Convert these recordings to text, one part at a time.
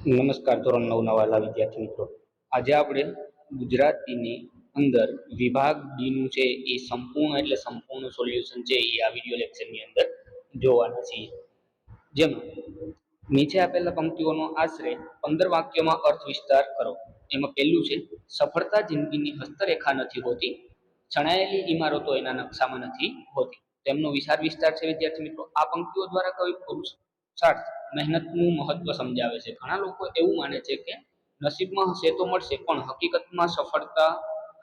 નમસ્કાર. ધોરણ 9 વાલા વિદ્યાર્થી મિત્રો, આજે આપણે ગુજરાતીની અંદર વિભાગ ડી નું છે એ સંપૂર્ણ સોલ્યુશન છે એ આ વિડિયો લેક્ચરની અંદર જોવાના છીએ. જેમાં નીચે આપેલા પંક્તિઓનો આશરે 15 વાક્યોમાં અર્થ વિસ્તાર કરો. એમાં પહેલું છે, સફળતા જિંદગીની હસ્તરેખા નથી હોતી, છણાયેલી ઇમારતો એના નકશામાં નથી હોતી. તેમનો વિસ્તાર છે વિદ્યાર્થી મિત્રો. આ પંક્તિઓ દ્વારા કવિ પુરુષાર્થ મહેનતનું મહત્વ સમજાવે છે. ઘણા લોકો એવું માને છે કે નસીબમાં હશે તો મળશે, પણ હકીકતમાં સફળતા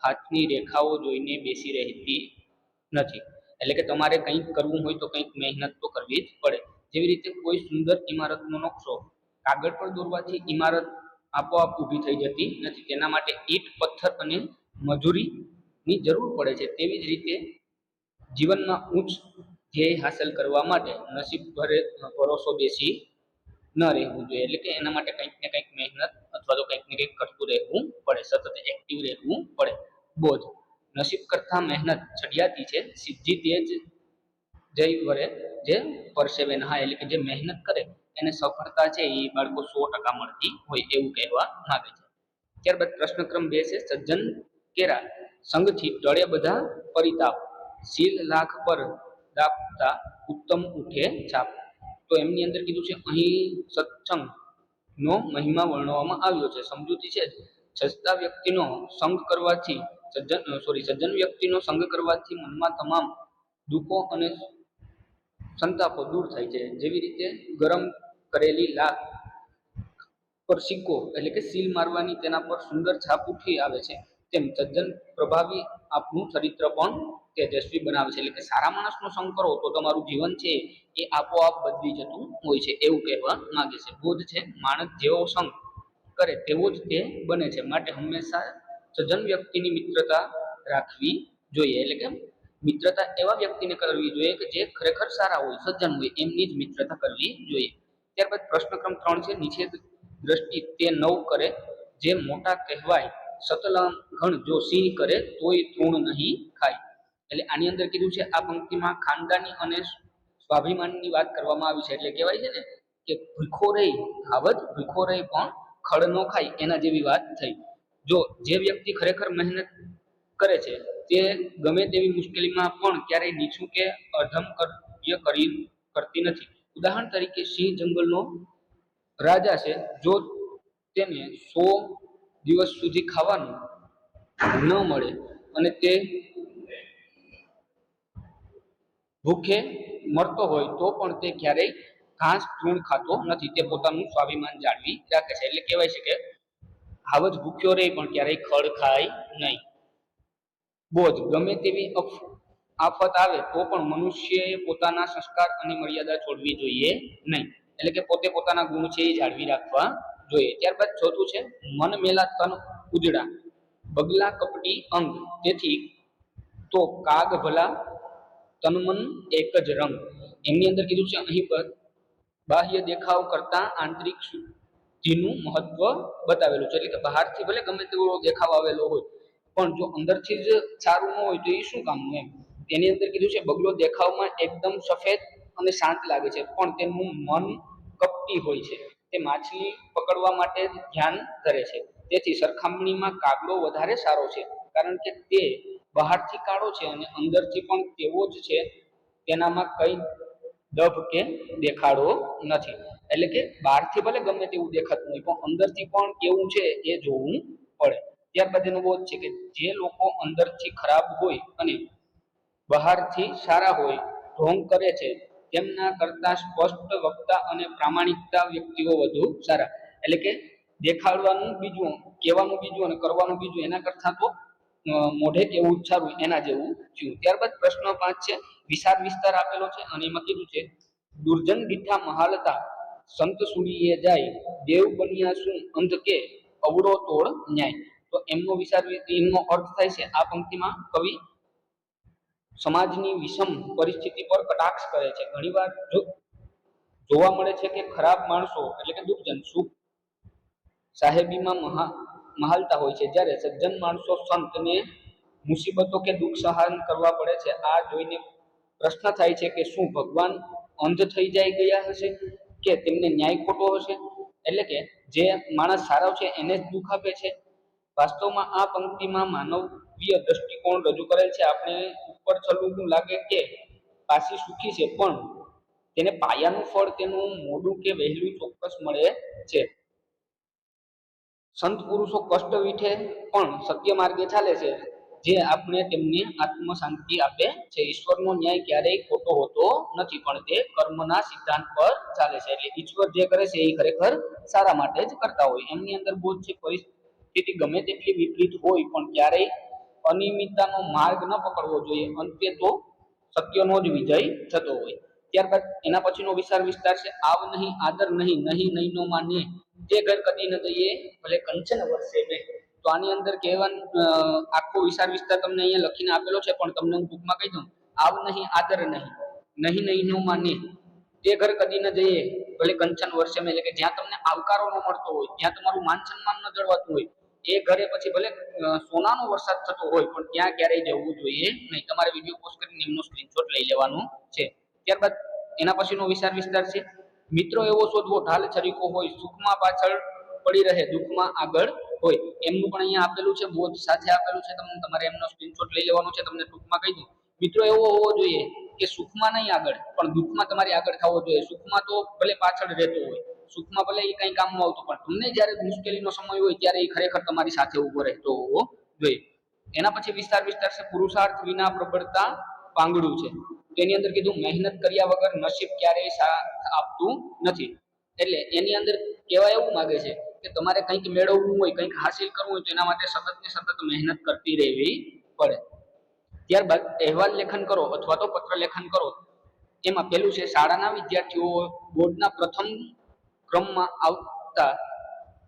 હાથની રેખાઓ જોઈને બેસી રહેતી નથી. એટલે કે તમારે કંઈક કરવું હોય તો કંઈક મહેનત તો કરવી જ પડે. જેવી રીતે કોઈ સુંદર ઇમારતનો નકશો કાગળ પર દોરવાથી ઇમારત આપોઆપ ઊભી થઈ જતી નથી. તેના માટે ઈંટ, પથ્થર અને મજૂરીની જરૂર પડે છે. તેવી જ રીતે જીવનમાં ઉચ્ચ ધ્યેય હાંસલ કરવા માટે નસીબ ભરોસો બેસી ન રહેવું જોઈએ. એટલે કે એના માટે કંઈક ને કંઈક મહેનત અથવા તો કંઈક ને કંઈક કરતું રહેવું પડે, સતત એક્ટિવ રહેવું પડે. બોધ, નસીબ કરતા મહેનત ચડિયાતી છે, સિદ્ધિ તેજ જય વરે જે પરસેવે નહાય. એટલે કે જે મહેનત કરે એને સફળતા છે એ બાળકો 100% મળતી હોય એવું કહેવા માંગે છે. ત્યારબાદ પ્રશ્ન ક્રમ 2 છે, સજ્જન કેરા સંગથી ટળે બધા પરિતાપ, શીલ લાખ પર દાપતા ઉત્તમ ઉઠે છાપ. તો એમની અંદર કીધું છે, અહીં સત્સંગ નો મહિમા વર્ણવવામાં આવ્યો છે. સમજૂતી છે, સજ્જન વ્યક્તિનો સંગ કરવાથી મનમાં તમામ દુઃખો અને સંતાપો દૂર થાય છે. જેવી રીતે ગરમ કરેલી લાખ પર સિક્કો એટલે કે સીલ મારવાની તેના પર સુંદર છાપ ઉઠી આવે છે, તેમ સજ્જન પ્રભાવી આપનું ચરિત્ર પણ તેજસ્વી બનાવે છે. એટલે કે સારા માણસનો સંગ કરો તો તમારું જીવન છે એ આપોઆપ બદલી જતું હોય છે એવું કહેવા માંગે છે. બોધ છે, માણસ જેવો સંગ કરે તેવો જ તે બને છે, માટે હંમેશા સજ્જન વ્યક્તિની મિત્રતા રાખવી જોઈએ. એટલે કે મિત્રતા એવા વ્યક્તિને કરવી જોઈએ કે જે ખરેખર સારા હોય, સજ્જન હોય, એમની જ મિત્રતા કરવી જોઈએ. ત્યારબાદ પ્રશ્ન ક્રમ 3 છે, નીચે દ્રષ્ટિ તે નવ કરે જે મોટા કહેવાય, સતલંઘન જો સિંહ કરે તોય તૃણ નહીં ખાય. એટલે આની અંદર કીધું છે, આ પંક્તિમાં ખાનદાની અને સ્વાભિમાનની વાત કરવામાં આવી છે. એટલે કહેવાય છે ને કે ભૂખો રહી આવત ભૂખો રહી પણ ખડ નો ખાય, એના જેવી વાત થઈ. જો જે વ્યક્તિ ખરેખર મહેનત કરે છે તે ગમે તેવી મુશ્કેલીમાં પણ ક્યારેય નીચું કે અધમ કરતી નથી. ઉદાહરણ તરીકે સિંહ જંગલનો રાજા છે. જો તેને 100 દિવસ સુધી ખાવાનું ન મળે અને તે ભૂખે મરતો હોય તો પણ તે ક્યારેય ઘાસ તૃણ ખાતો નથી. તે પોતાનું સ્વાભિમાન જાળવી રાખે છે. એટલે કહેવાય છે કે હાવજ ભૂખ્યો રહે પણ ક્યારેય ખડ ખાય નહીં. બોધ, ગમે તેવી આફત આવે તો પણ મનુષ્યએ પોતાના સંસ્કાર અને મર્યાદા છોડવી જોઈએ નહીં. એટલે કે પોતે પોતાના ગુણ છે એ જાળવી રાખવા જોઈએ. ત્યારબાદ ચોથું છે, મન મેલા તન ઉજળા, બગલા કપટી અંગ, તેથી તો કાગ ભલા તનમન એક જ રંગ. એમની અંદર કીધું છે, અહીં પર બાહ્ય દેખાવ કરતા આંતરિક શુદ્ધિનું મહત્વ બતાવેલું છે. એટલે કે બહારથી ભલે ગમે તેવો દેખાવ આવેલો હોય પણ જો અંદરથી જ સારું ન હોય તો એ શું કામનું એમ. તેની અંદર કીધું છે, બગલો દેખાવમાં એકદમ સફેદ અને શાંત લાગે છે, પણ તેનું મન કપટી હોય છે. તે માછલી પકડવા માટે ધ્યાન ધરે છે. તેથી સરખામણીમાં કાગડો વધારે સારો છે, કારણ કે તે બહારથી કાળો છે અને અંદરથી પણ તેવો જ છે. તેનામાં કઈ દભ કે દેખાડો નથી. એટલે કે બહારથી ભલે ગમે તેવું દેખાતું હોય પણ અંદરથી પણ કેવું છે એ જોવું પડે. ત્યારબાદ એનો બોધ છે કે જે લોકો અંદરથી ખરાબ હોય અને બહારથી સારા હોય, ઢોંગ કરે છે, તેમના કરતા સ્પષ્ટ વક્તા અને પ્રામાણિકતા વ્યક્તિઓ વધુ સારા. એટલે કે દેખાડવાનું બીજું, કહેવાનું બીજું અને કરવાનું બીજું, એના કરતા તો મોઢે કેવું સારું એના જેવું થયું. ત્યારબાદ પ્રશ્ન 5 છે, વિસ્તાર આપેલો છે અને એમાં કીધું છે, દુર્જન દીઠા મહાલતા સંત સુડીએ જાય, દેવ બન્યા શું અંધ કે અવળો તોડ ન્યાય. તો એમનો અર્થ થાય છે, આ પંક્તિમાં કવિ સમાજની વિષમ પરિસ્થિતિ પર કટાક્ષ કરે છે. ઘણીવાર જોવા મળે છે કે ખરાબ માણસો એટલે કે દુર્જન સુખ સાહેબીમાં મહાલતા હોય છે, જ્યારે સજ્જન માણસો સંતને મુસીબતો કે દુઃખ સહન કરવા પડે છે. આ જોઈને પ્રશ્ન થાય છે કે શું ભગવાન અંધ થઈ ગયા હશે કે તેમને ન્યાય ખોટો હશે. એટલે કે જે માણસ સારો છે એને જ દુઃખ આપે છે? વાસ્તવમાં આ પંક્તિમાં માનવીય દ્રષ્ટિકોણ રજૂ કરેલ છે. આપણે ઉપર છલું લાગે કે પાછી સુખી છે, પણ તેને પાયાનું ફળ તેનું મોડું કે વહેલું ચોક્કસ મળે છે. સંત પુરુષો કષ્ટ વીઠે પણ સત્ય માર્ગે ચાલે છે, જે આપણે તેમને આત્મ શાંતિ આપે છે. ઈશ્વરનો ન્યાય ક્યારેય ખોટો હોતો નથી, પણ તે કર્મના સિદ્ધાંત પર ચાલે છે. એટલે ઈશ્વર જે કરે છે એ ખરેખર સારા માટે જ કરતા હોય. એમની અંદર બોધ છે, પરિસ્થિતિ ગમે તેટલી વિપરીત હોય પણ ક્યારેય અનિયમિતતાનો માર્ગ ન પકડવો જોઈએ. અંતે તો સત્યનો જ વિજય થતો હોય. ત્યારબાદ એના પછીનો વિસ્તાર છે, આવ નહીં આદર નહીં, નહીં નહીં નો માને, તે ઘર કદી ન જઈએ ભલે કંચન વર્ષે બે. તો આની અંદર કહેવાનું આખો વિસ્તાર તમને અહીંયા લખીને આપેલો છે, પણ તમને હું ટૂંકમાં કહી દઉં. આવ નહીં આદર નહીં, નહીં નહીં નો માને, તે ઘર કદી ન જઈએ ભલે કંચન વર્ષે મેં. એટલે કે જ્યાં તમને આવકારો ન મળતો હોય, જ્યાં તમારું માન સન્માન ન જળવાતું હોય, એ ઘરે પછી ભલે સોનાનો વરસાદ થતો હોય પણ ત્યાં ક્યારેય જવું જોઈએ નહીં. તમારે વિડીયો પોસ્ટ કરીને એમનો સ્ક્રીનશોટ લઈ લેવાનો છે. ત્યારબાદ એના પછીનો વિસ્તાર છે, મિત્રો એવો શોધવો ઢાલ છરીકો હોય, સુખમાં પાછળ પડી રહે દુઃખમાં આગળ હોય. એમનું પણ અહીંયા આપેલું છે, બોધ સાથે આપેલું છે. તમને તમારે એમનો સ્ક્રીનશોટ લઈ લેવાનો છે. તમને ટૂંકમાં કહી દઉં, મિત્રો એવો હોવો જોઈએ કે સુખમાં નહીં આગળ, પણ દુઃખમાં તમારી આગળ થવો જોઈએ. સુખમાં તો ભલે પાછળ રહેતો હોય, સુખમાં ભલે એ કઈ કામમાં આવતું, પણ તમને જયારે મુશ્કેલીનો સમય હોય ત્યારે એ ખરેખર તમારી સાથે ઉભો રહેતો હોવો જોઈએ. એના પછી વિસ્તાર છે, પુરુષાર્થ વિના પ્રબળતા પાંગડું છે. એની અંદર કીધું, મહેનત કર્યા વગર નસીબ ક્યારેય સાથ આપતું નથી. એટલે એની અંદર કહેવા એવું માંગે છે કે તમારે કંઈક મેળવવું હોય, કંઈક હાસિલ કરવું હોય, તો એના માટે સતત ને સતત મહેનત કરતી રહેવી પડે. ત્યારબાદ અહેવાલ લેખન કરો અથવા તો પત્ર લેખન કરો. એમાં પેલું છે, શાળાના વિદ્યાર્થીઓ બોર્ડના પ્રથમ ક્રમમાં આવતા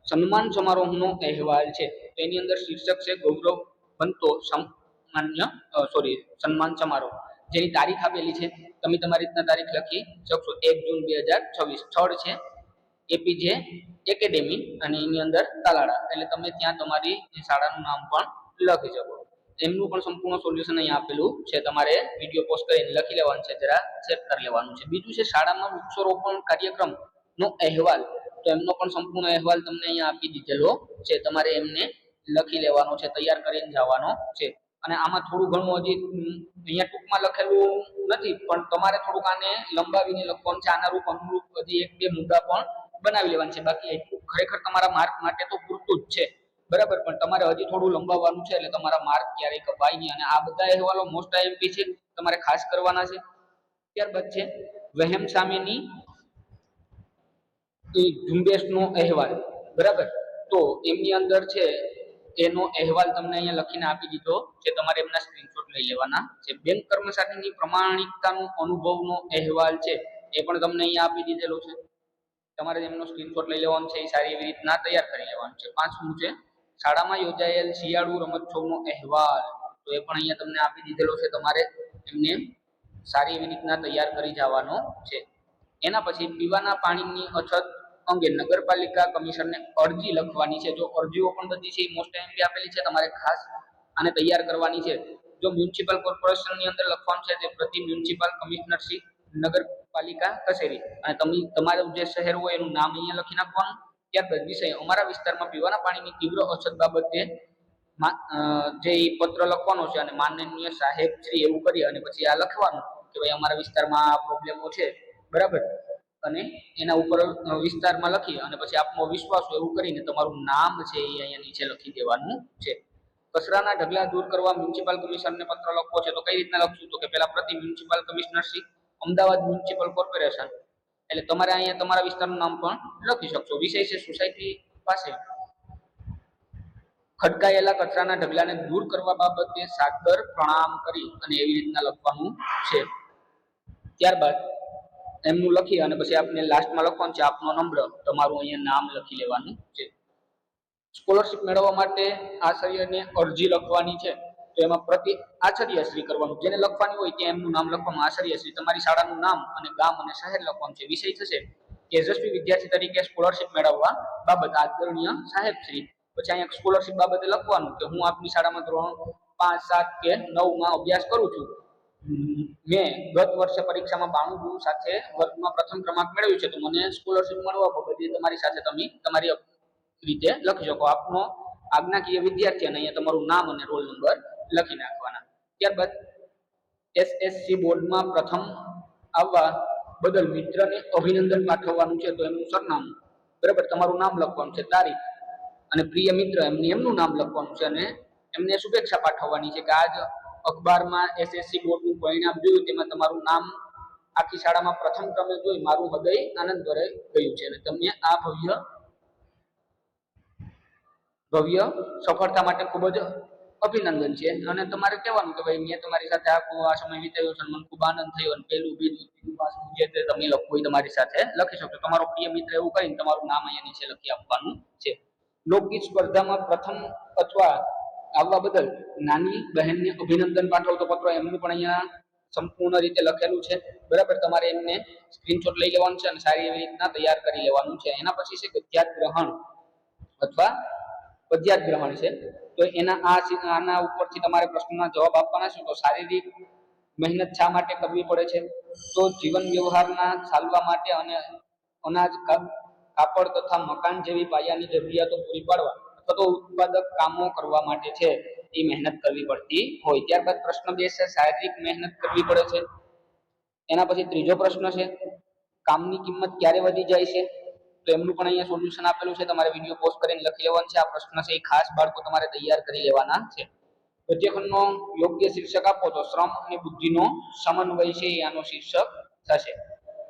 સન્માન સમારોહનો અહેવાલ છે. તો એની અંદર શીર્ષક છે, ગૌરવ બનતો સન્માન સમારોહ. જેની તારીખ આપેલી છે, તમે તમારી રીતના તારીખ લખી શકશો. 1 જૂન 2026. સ્થળ છે એપીજે એકેડેમી અને એની અંદર તાલાળા. એટલે તમે ત્યાં તમારી શાળાનું નામ પણ લખી શકો. એમનું પણ સંપૂર્ણ સોલ્યુશન અહીંયા આપેલું છે. તમારે વિડીયો પોસ્ટ કરીને લખી લેવાનું છે, જરા ચેક કરી લેવાનું છે. બીજું છે, શાળામાં વૃક્ષારોપણ કાર્યક્રમ નો અહેવાલ. તો એમનો પણ સંપૂર્ણ અહેવાલ તમને અહીંયા આપી દીધેલો છે. તમારે એમને લખી લેવાનો છે, તૈયાર કરીને જવાનો છે. અને આમાં થોડું ઘણું હજી અહીંયા ટૂંકમાં લખેલું નથી, પણ તમારે થોડુંક આને લંબાવીને લખવાનું છે. આના રૂપ અનુરૂપ હજી 1-2 મુદ્દા પણ બનાવી લેવાનું છે. બાકી એટલું ખરેખર તમારા માર્ક માટે તો પૂરતું જ છે, બરાબર. પણ તમારે હજી થોડું લંબાવવાનું છે, એટલે તમારા માર્ક ક્યારેય કપાય નહીં. અને આ બધા અહેવાલો મોસ્ટ આઈએમપી છે, તમારે ખાસ કરવાના છે. ત્યારબાદ છે, વહેમ સામેની ઝુંબેશનો અહેવાલ, બરાબર. તો એમની અંદર છે, એનો અહેવાલ તમને અહીંયા લખીને આપી દીધો છે. તમારે એમના સ્ક્રીનશોટ લઈ લેવાના છે. બેંક કર્મચારીની પ્રમાણિકતાનો અનુભવનો અહેવાલ છે, એ પણ તમને અહીંયા આપી દીધેલો છે. તમારે એમનો સ્ક્રીનશોટ લઈ લેવાનો છે, એ સારી એવી રીતના તૈયાર કરી લેવાનું છે. પાંચમું છે, શાળામાં યોજાયેલ શિયાળુ રમોત્સવનો અહેવાલ. તો એ પણ અહીંયા તમને આપી દીધેલો છે. તમારે એમને સારી એવી રીતના તૈયાર કરી જવાનો છે. એના પછી પીવાના પાણીની અછત અંગે નગરપાલિકા કમિશનરને અરજી લખવાની છે. જો અરજીઓ પણ બધી છે એ મોસ્ટ આઈએમપી આપેલી છે, તમારે ખાસ આને તૈયાર કરવાની છે. જો મ્યુનિસિપલ કોર્પોરેશનની અંદર લખવાનું છે, તે પ્રતિ મ્યુનિસિપલ કમિશનરશીપ નગરપાલિકા કચેરી, અને તમે તમારું જે શહેર હોય એનું નામ અહીંયા લખી નાખવાનું. ત્યારબાદ વિષય, અમારા વિસ્તારમાં પીવાના પાણીની તીવ્ર અછત બાબતે જે પત્ર લખવાનો છે, અને માનનીય સાહેબ શ્રી એવું કરી અને પછી આ લખવાનું કે ભાઈ અમારા વિસ્તારમાં આ પ્રોબ્લેમો છે, બરાબર. અને એના ઉપર વિસ્તારમાં લખી અને પછી આપનો વિશ્વાસ એવું કરીને તમારું નામ છે એ અહીંયા નીચે લખી દેવાનું છે. કચરાના ઢગલા દૂર કરવા મ્યુનિસિપલ કમિશનરને પત્ર લખવો છે. તો કઈ રીતના લખશું? તો કે પેલા પ્રતિ મ્યુનિસિપલ કમિશનરશીપ અમદાવાદ મ્યુનિસિપલ કોર્પોરેશન. એટલે તમારે અહીંયા તમારા વિસ્તારનું નામ પણ લખી શકશો. વિષય છે, સોસાયટી પાસે ખડકાયેલા કચરાના ઢગલાને દૂર કરવા બાબતે સાદર પ્રણામ કરી અને એવી રીતના લખવાનું છે. ત્યારબાદ એમનું લખી અને પછી આપને લાસ્ટમાં લખવાનું છે આપનો નંબર, તમારું અહીંયા નામ લખી લેવાનું છે. સ્કોલરશિપ મેળવવા માટે આચાર્યને અરજી લખવાની છે. તો એમાં પ્રતિ આચાર્યશ્રી કરવાનું, જેને લખવાની હોય ત્યાં એમનું નામ લખવાનું, આચાર્યશ્રી. તમારી શાળાનું નામ અને ગામ અને શહેર લખવાનું છે. વિષય થશે તેજસ્વી વિદ્યાર્થી તરીકે સ્કોલરશિપ મેળવવા બાબત આદરણીય સાહેબશ્રી. પછી અહીંયા સ્કોલરશિપ બાબતે લખવાનું કે હું આપની શાળામાં ધોરણ 5, 7 કે 9માં અભ્યાસ કરું છું. મેં ગત વર્ષે પરીક્ષામાં 92 ગુણ સાથે વર્ગમાં પ્રથમ ક્રમાંક મેળવ્યો છે. તો મને સ્કોલરશિપ મળવા બાબતે તમારી સાથે તમે તમારી રીતે લખી શકો. આપનો આજ્ઞાકીય વિદ્યાર્થી અને અહીંયા તમારું નામ અને રોલ નંબર લખી નાખવાના. ત્યારબાદ SSC બોર્ડમાં પ્રથમ આવવા બદલ મિત્રને અભિનંદન પાઠવવાનું છે. તો એમનું સરનામું, બરાબર, તમારું નામ લખવાનું છે, તારીખ, અને પ્રિય મિત્ર એમનું નામ લખવાનું છે, અને એમને શુભેચ્છા પાઠવવાની છે કે આજ અખબારમાં SSC બોર્ડનું પરિણામ જોયું, તેમાં તમારું નામ આખી શાળામાં પ્રથમ ક્રમે જોઈ મારું હૃદય આનંદ ભરાઈ ગયું છે અને તમને આ ભવ્ય સફળતા માટે ખૂબ જ અભિનંદન છે. અને તમારે કહેવાનું કે ભાઈ મેં તમારી સાથે આ સમય વિતાવ્યો છે, મને ખૂબ આનંદ થયો, અને પેલું બીજું ત્રીજું પાછું જે તે તમે લખવું તમારી સાથે લખી શકો. તમારો પ્રિય મિત્ર એવું કહીને તમારું નામ અહીંયા નીચે લખી આપવાનું છે. લોકગીત સ્પર્ધામાં પ્રથમ અથવા આવવા બદલ નાની બહેનને અભિનંદન પાઠવતો પત્ર, એમનું પણ અહીંયા સંપૂર્ણ રીતે લખેલું છે, બરાબર. તમારે એમને સ્ક્રીનશોટ લઈ લેવાનું છે અને સારી એવી રીતના તૈયાર કરી લેવાનું છે. એના પછી છે ગદ્યાત ગ્રહણ અથવા પદ્યાત ગ્રહણ છે. તો આના ઉપરથી તમારે પ્રશ્નના જવાબ આપવાના છે. તો શારીરિક મહેનત શા માટે કરવી પડે છે? તો જીવન વ્યવહારના ચાલવા માટે અને અનાજ, કાપડ તથા મકાન જેવી પાયાની જરૂરિયાતો પૂરી પાડવા અથવા તો ઉત્પાદક કામો કરવા માટે છે એ મહેનત કરવી પડતી હોય. ત્યારબાદ પ્રશ્ન 2 છે શારીરિક મહેનત કરવી પડે છે. એના પછી ત્રીજો પ્રશ્ન છે કામની કિંમત ક્યારે વધી જાય છે? તો એમનું પણ અહીંયા સોલ્યુશન આપેલું છે, તમારે વિડીયો પોસ્ટ કરીને લખી લેવાનું છે. આ પ્રશ્ન છે એ ખાસ બાળકો તમારે તૈયાર કરી લેવાના છે. ગદ્યખંડનો યોગ્ય શીર્ષક આપો તો શ્રમ અને બુદ્ધિનો સમન્વય છે એ આનો શીર્ષક થશે.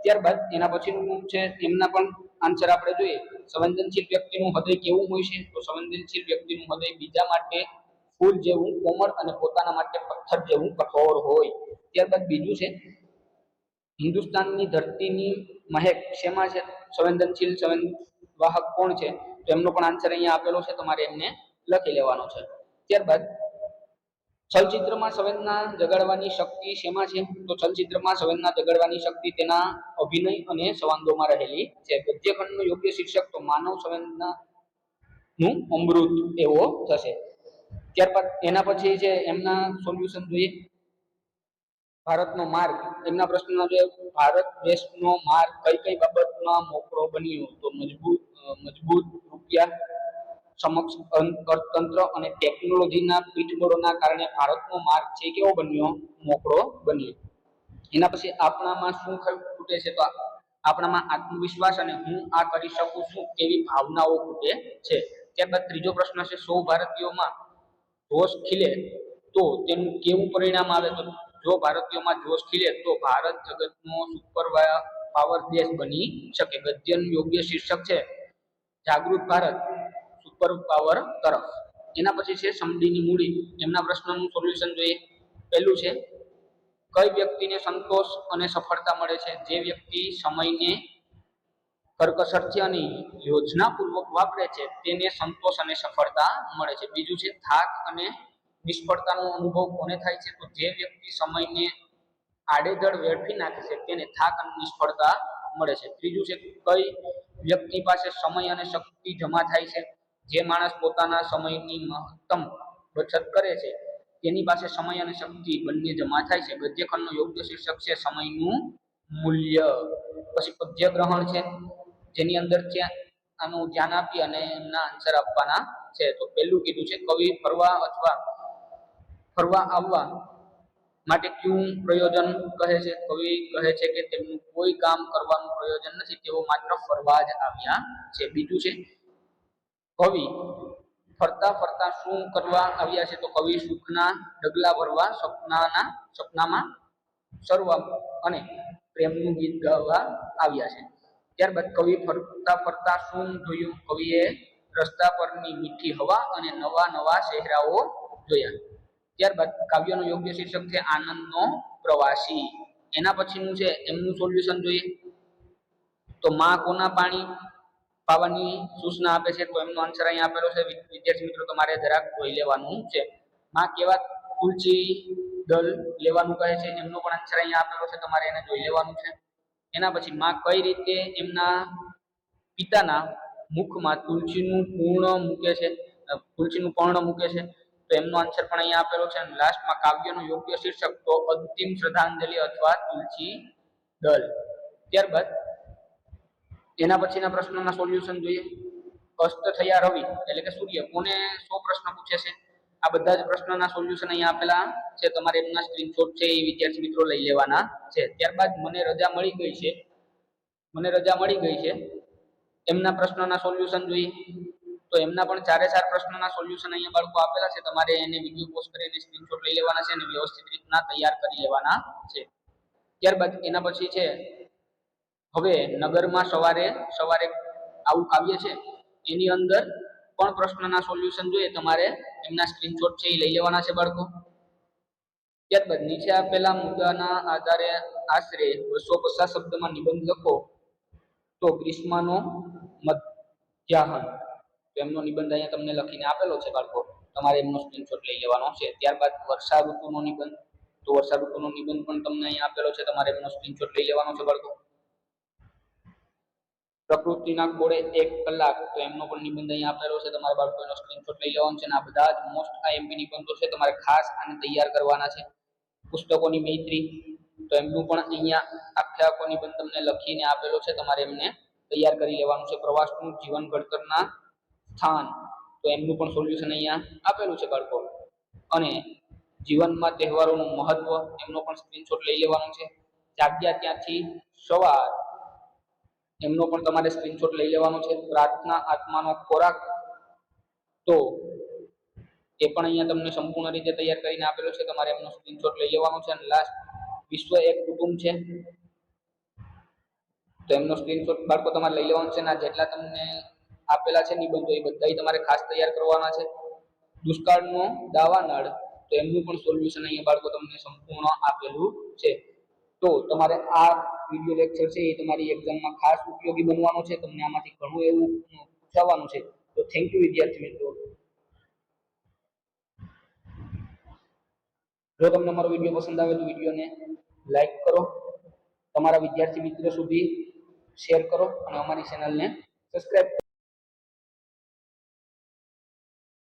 ત્યારબાદ એના પછીનું છે એમના પણ આન્સર આપણે જોઈએ. સંવેદનશીલ વ્યક્તિનું હૃદય કેવું હોય છે? તો સંવેદનશીલ વ્યક્તિનું હૃદય બીજા માટે ફૂલ જેવું કોમળ અને પોતાના માટે પથ્થર જેવું કઠોર હોય. ત્યારબાદ બીજું છે હિન્દુસ્તાનની ધરતીની મહેક શેમાં છે? સંવેદનશીલ વાહક કોણ છે? તો એમનો પણ આન્સર અહીંયા આપેલો છે, તમારે એમને લખી લેવાનો છે. ત્યારબાદ ચલચિત્રમાં સંવેદના જગાડવાની શક્તિ શેમાં છે? તો ચલચિત્રમાં સંવેદના જગાડવાની શક્તિ તેના અભિનય અને સંવાદોમાં રહેલી છે. ગદ્યખંડનું યોગ્ય શીર્ષક તો માનવ સંવેદનાનું અમૃત એવો થશે. ત્યારબાદ એના પછી છે એમના સોલ્યુશન જોઈએ. ભારતનો માર્ગ, એમના પ્રશ્નનો જે ભારત દેશનો માર્ગ કઈ કઈ બાબતમાં મોકળો બન્યો? તો મજબૂત રૂપિયા સમક્ષ અર્થતંત્ર અને ટેકનોલોજીના પીઠબળોના કારણે ભારતનો માર્ગ છે કેવો બન્યો? મોકળો બન્યો. એના પછી આપણામાં શું ખૂટે છે? તો આપણામાં આત્મવિશ્વાસ અને હું આ કરી શકું છું એવી ભાવનાઓ ખૂટે છે. ત્યારબાદ ત્રીજો પ્રશ્ન છે 100 ભારતીયોમાં જોશ ખીલે તો તેનું કેવું પરિણામ આવે? તો જો ભારતીયોમાં જોશ ખીલે તો ભારત જગતનો સુપર પાવર દેશ બની શકે. ગદ્યનું યોગ્ય શીર્ષક છે જાગૃત ભારત સુપર પાવર તરફ. એના પછી છે સમડીની મૂડી, એમના પ્રશ્નનું સોલ્યુશન જોઈએ. પહેલું છે કઈ વ્યક્તિને સંતોષ અને સફળતા મળે છે? જે વ્યક્તિ સમયને કરકસરથી અને યોજનાપૂર્વક વાપરે છે તેને સંતોષ અને સફળતા મળે છે. બીજું છે થાક અને નિષ્ફળતાનો અનુભવ કોને થાય છે? તો જે વ્યક્તિ સમયને આડેધડ વેડફી નાખે છે તેને થાક અને નિષ્ફળતા મળે છે. ત્રીજું છે કઈ વ્યક્તિ પાસે સમય અને શક્તિ જમા થાય છે? જે માણસ પોતાના સમયની મહત્તમ બચત કરે છે તેની પાસે સમય અને શક્તિ બંને જમા થાય છે. ગદ્યખંડનું યોગ્ય શીર્ષક છે સમયનું મૂલ્ય. પછી પદ્ય ગ્રહણ છે જેની અંદર છે આનું ધ્યાન આપી અને એમના આન્સર આપવાના છે. તો પહેલું કીધું છે કવિ ફરવા આવવા માટે ક્યું પ્રયોજન કહે છે? કવિ કહે છે કે તેમનું કોઈ કામ કરવાનું પ્રયોજન નથી, તેઓ માત્ર ફરવા જ આવ્યા છે. બીજું છે કવિ ફરતા ફરતા શું કરવા આવ્યા છે? તો કવિ સુખના ડગલા ભરવા સપનામાં સરવા અને પ્રેમનું ગીત ગાવા આવ્યા છે. ત્યારબાદ કવિ ફરતા ફરતા શું જોયું? કવિએ રસ્તા પરની મીઠી હવા અને નવા નવા ચહેરાઓ જોયા. ત્યારબાદ કાવ્યનું યોગ્ય શીર્ષક છે આનંદનો પ્રવાસી. એના પછીનું છે એમનું સોલ્યુશન જોઈએ. તો માં કોના પાણી પાવાની સૂચના આપે છે? તો એમનો આન્સર અહીંયા આપેલો છે. વિદ્યાર્થી મિત્રો તમારે જરાક જોઈ લેવાનું છે. માં કેવા તુલસી દળ લેવાનું કહે છે? એમનો પણ આન્સર અહીંયા આપેલો છે, તમારે એને જોઈ લેવાનું છે. એના પછી માં કઈ રીતે એમના પિતાના મુખમાં તુલસીનું પર્ણ મૂકે છે? તો એમનો આન્સર પણ અહીંયા આપેલો છે. અને લાસ્ટમાં કાવ્યનું યોગ્ય શીર્ષક તો અંતિમ શ્રદ્ધાંજલિ અથવા તુલસી દળ. ત્યારબાદ એના પછીના પ્રશ્નોના સોલ્યુશન જોઈએ. અસ્ત થયા રવિ એટલે કે સૂર્ય કોને 100 પ્રશ્ન પૂછે છે? આ બધા જ પ્રશ્નોના સોલ્યુશન અહીંયા આપેલા છે, તમારે એમના સ્ક્રીનશોટ છે એ વિદ્યાર્થી મિત્રો લઈ લેવાના છે. ત્યારબાદ મને રજા મળી ગઈ છે એમના પ્રશ્નોના સોલ્યુશન જોઈએ તો એમના પણ 4 પ્રશ્નોના સોલ્યુશન અહીંયા બાળકો આપેલા છે, તમારે એને વિડીયો પોસ્ટ કરીને સ્ક્રીનશોટ લઈ લેવાના છે અને વ્યવસ્થિત રીતના તૈયાર કરી લેવાના છે. ત્યારબાદ એના પછી છે હવે નગરમાં સવારે આવું કાવ્ય છે એની અંદર પણ પ્રશ્નના સોલ્યુશન જોઈએ, તમારે એમના સ્ક્રીનશોટ છે એ લઈ લેવાના છે બાળકો. ત્યારબાદ નીચે આપેલા મુદ્દાના આધારે આશરે 250 શબ્દમાં નિબંધ લખો તો ગ્રીષ્મનો મધ્યાહન, તો એમનો નિબંધ અહીંયા તમને લખીને આપેલો છે બાળકો, તમારે એમનો સ્ક્રીનશોટ લઈ લેવાનો છે. ત્યારબાદ વર્ષા ઋતુનો નિબંધ, તો વર્ષા ઋતુનો નિબંધ પણ તમને અહીંયા આપેલો છે, તમારે એમનો સ્ક્રીનશોટ લઈ લેવાનો છે બાળકો. પ્રકૃતિના કોળે 1 કલાક, તો એમનો પણ નિબંધ અહીંયા આપેલો છે, તમારે બાળકો એનો સ્ક્રીનશોટ લઈ લેવાનો છે. અને આ બધા જ મોસ્ટ આઈએમપી નિબંધો છે, તમારે ખાસ આને તૈયાર કરવાના છે. પુસ્તકોની મૈત્રી, તો એમનું પણ અહીંયા આખો નિબંધ તમને લખીને આપેલો છે, તમારે એમને તૈયાર કરી લેવાનું છે. પ્રવાસનું જીવન ઘડતરના સ્થાન, તો એમનું પણ સોલ્યુશન અહીંયા આપેલું છે બાળકો. અને જીવનમાં તહેવારોનું મહત્વ, એમનો પણ સ્ક્રીનશોટ લઈ લેવાનો છે. જાગ્યા ત્યાંથી સવાર, એમનો પણ તમારે સ્ક્રીનશોટ લઈ લેવાનો છે. પ્રાર્થના આત્માનો ખોરાક, તો એ પણ અહીંયા તમને સંપૂર્ણ રીતે તૈયાર કરીને આપેલો છે, તમારે એમનો સ્ક્રીનશોટ લઈ લેવાનો છે. અને લાસ્ટ વિશ્વ એક કુટુંબ છે, તો એમનો સ્ક્રીનશોટ બાળકો તમારે લઈ લેવાનો છે. અને જેટલા તમને આપેલા છે નિબંધો એ બધા તમારે ખાસ તૈયાર કરવાના છે. દુષ્કાળનો દાવાનળ, તો એમનું પણ સોલ્યુશન અહીંયા બાળકો તમને સંપૂર્ણ આપેલું છે. તો તમારે આ વિડિયો લેક્ચર છે એ તમારી એક્ઝામમાં ખાસ ઉપયોગી બનવાનો છે, તમને આમાંથી ઘણું એવું પૂછવાનું છે. તો થેન્ક યુ વિદ્યાર્થી મિત્રો. જો તમને મારો વિડીયો પસંદ આવે તો વિડીયોને લાઈક કરો, તમારા વિદ્યાર્થી મિત્રો સુધી શેર કરો અને અમારી ચેનલને સબસ્ક્રાઇબ